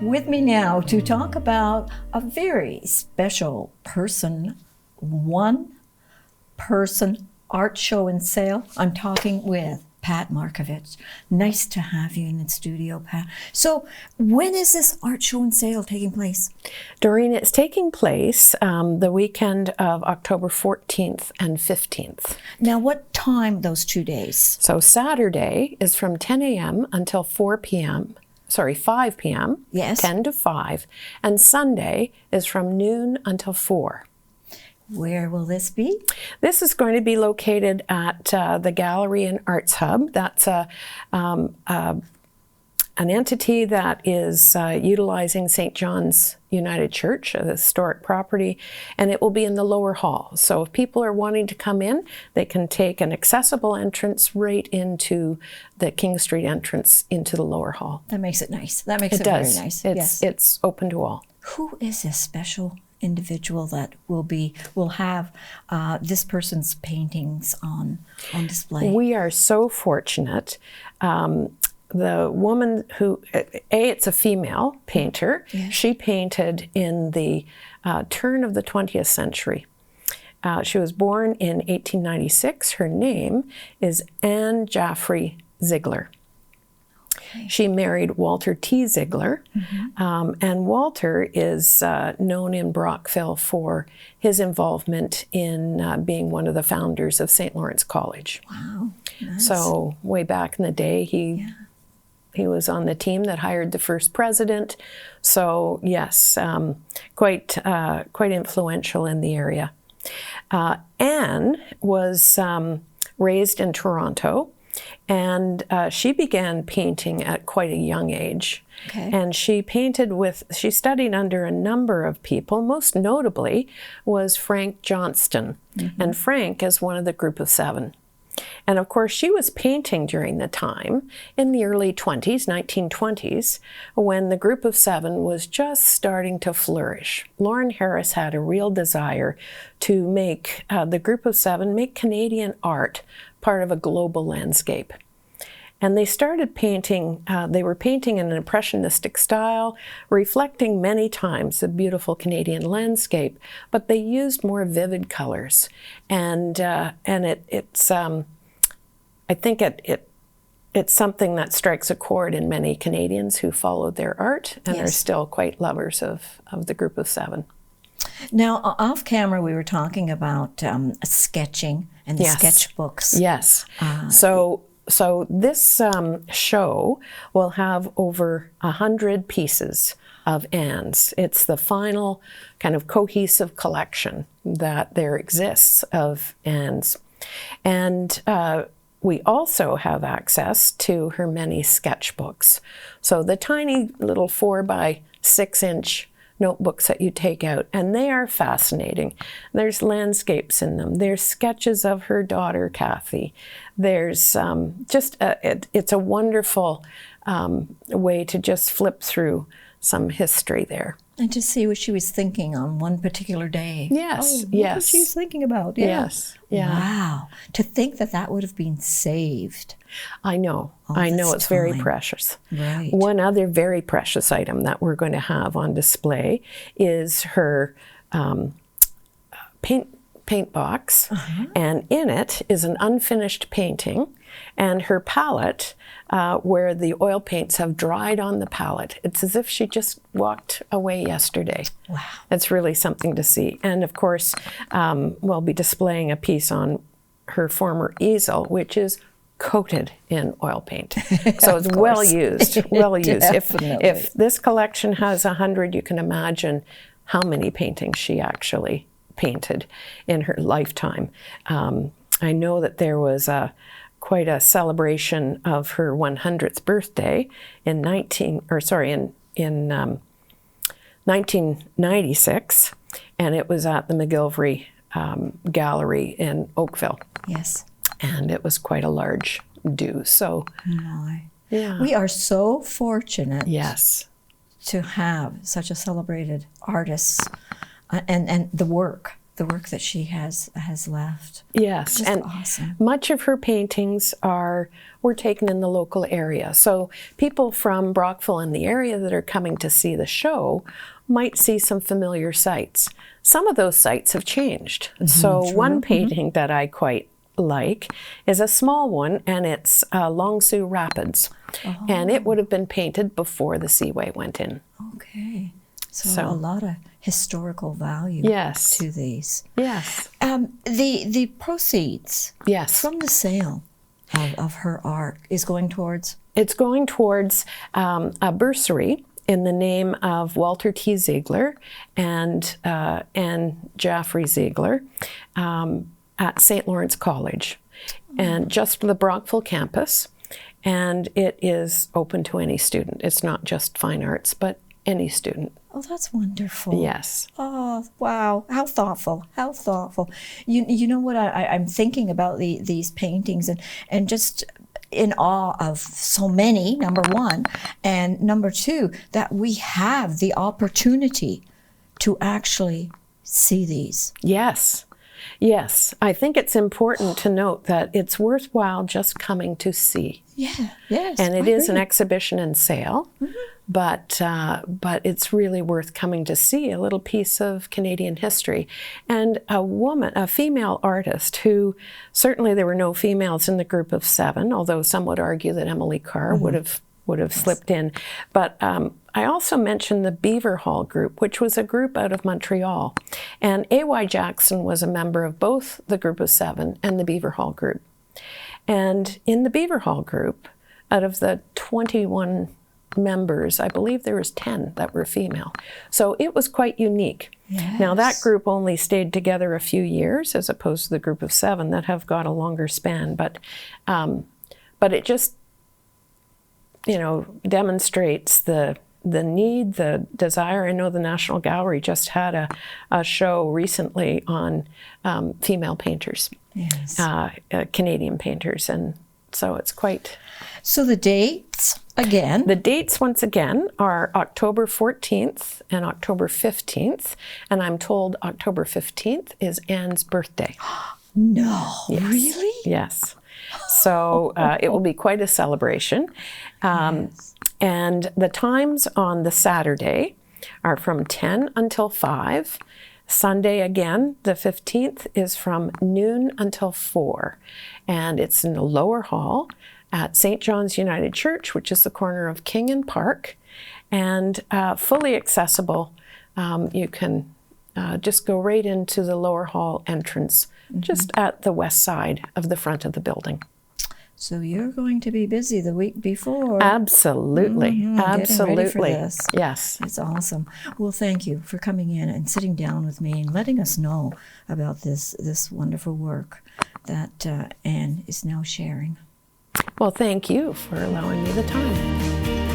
With me now to talk about a very special person, one-person art show and sale. I'm talking with Pat Markovich. Nice to have you in the studio, Pat. So when is this art show and sale taking place? Doreen, it's taking place the weekend of October 14th and 15th. Now, what time those 2 days? So Saturday is from 10 a.m. until 5 p.m., Yes. 10 to 5, and Sunday is from noon until 4. Where will this be? This is going to be located at the Gallery and Arts Hub. That's an entity that is utilizing St. John's United Church, a historic property, and it will be in the lower hall. So if people are wanting to come in, they can take an accessible entrance right into the King Street entrance into the lower hall. That makes it nice. That makes it very nice. It's open to all. Who is this special individual that will have this person's paintings on display? We are so fortunate. The woman who, it's a female painter. Yes. She painted in the turn of the 20th century. She was born in 1896. Her name is Jaffray-Ziegler. Okay. She married Walter T. Ziegler, and Walter is known in Brockville for his involvement in being one of the founders of St. Lawrence College. Wow. Nice. So way back in the day, he was on the team that hired the first president. So yes, quite influential in the area. Anne was raised in Toronto, and she began painting at quite a young age. Okay. And she studied under a number of people. Most notably was Frank Johnston. And Frank is one of the group of 7. And of course, she was painting during the time in the early 1920s, when the group of 7 was just starting to flourish. Lauren Harris had a real desire to make the group of 7 make Canadian art part of a global landscape. And they started painting, they were painting in an impressionistic style, reflecting many times the beautiful Canadian landscape, but they used more vivid colors. And it's I think it's something that strikes a chord in many Canadians who followed their art and are still quite lovers of the group of 7. Now, off camera, we were talking about sketching and the sketchbooks. Yes. So this show will have over 100 pieces of Anne's. It's the final kind of cohesive collection that there exists of Anne's. And we also have access to her many sketchbooks. So the tiny little 4 by 6 inch notebooks that you take out, and they are fascinating. There's landscapes in them. There's sketches of her daughter, Kathy. There's it's a wonderful way to just flip through some history there. And to see what she was thinking on one particular day. Yes, Look yes. what she's thinking about. Yeah. Yes, yeah. Wow. To think that would have been saved. I know. All this It's very time. precious. Right. One other very precious item that we're going to have on display is her paint box, and in it is an unfinished painting, and her palette, where the oil paints have dried on the palette. It's as if she just walked away yesterday. Wow. It's really something to see. And of course, we'll be displaying a piece on her former easel, which is coated in oil paint. So it's well used, well used. If this collection has 100, you can imagine how many paintings she actually painted in her lifetime. I know that there was quite a celebration of her 100th birthday in 1996, and it was at the McGillivray Gallery in Oakville. Yes. And it was quite a large do. So, yeah. We are so fortunate Yes. to have such a celebrated artist and the work the work that she has left. Yes, Just and awesome. much of her paintings were taken in the local area. So people from Brockville and the area that are coming to see the show might see some familiar sites. Some of those sites have changed. So one painting that I quite like is a small one, and it's Long Sault Rapids. And it would have been painted before the seaway went in. Okay. So a lot of historical value to these. Yes. The proceeds from the sale of her art is going towards? It's going towards a bursary in the name of Walter T. Ziegler and Jaffray-Ziegler at St. Lawrence College, and just for the Brockville campus. And it is open to any student. It's not just fine arts, but any student. Oh, that's wonderful. Yes. Oh, wow. How thoughtful. How thoughtful. You know what I'm thinking about these paintings and just in awe of so many, number one, and number two, that we have the opportunity to actually see these. Yes. Yes. I think it's important to note that it's worthwhile just coming to see. Yeah. Yes. And it is an exhibition and sale. But it's really worth coming to see a little piece of Canadian history. And a female artist who, certainly there were no females in the group of 7, although some would argue that Emily Carr would have slipped in. But I also mentioned the Beaver Hall group, which was a group out of Montreal. And A.Y. Jackson was a member of both the group of 7 and the Beaver Hall group. And in the Beaver Hall group, out of the 21 members, I believe there was 10 that were female. So it was quite unique. Yes. Now that group only stayed together a few years as opposed to the group of 7 that have got a longer span. But it just, demonstrates the need, the desire. I know the National Gallery just had a show recently on female painters, Canadian painters, and so it's quite... So the dates, again? The dates, once again, are October 14th and October 15th, and I'm told October 15th is Anne's birthday. No, yes. Really? Yes. So it will be quite a celebration. And the times on the Saturday are from 10 until 5. Sunday, again, the 15th, is from noon until 4. And it's in the lower hall at St. John's United Church, which is the corner of King and Park, and fully accessible. You can just go right into the lower hall entrance, just at the west side of the front of the building. So you're going to be busy the week before. Absolutely. Absolutely. Getting ready for this. Yes. It's awesome. Well, thank you for coming in and sitting down with me and letting us know about this wonderful work that Anne is now sharing. Well, thank you for allowing me the time.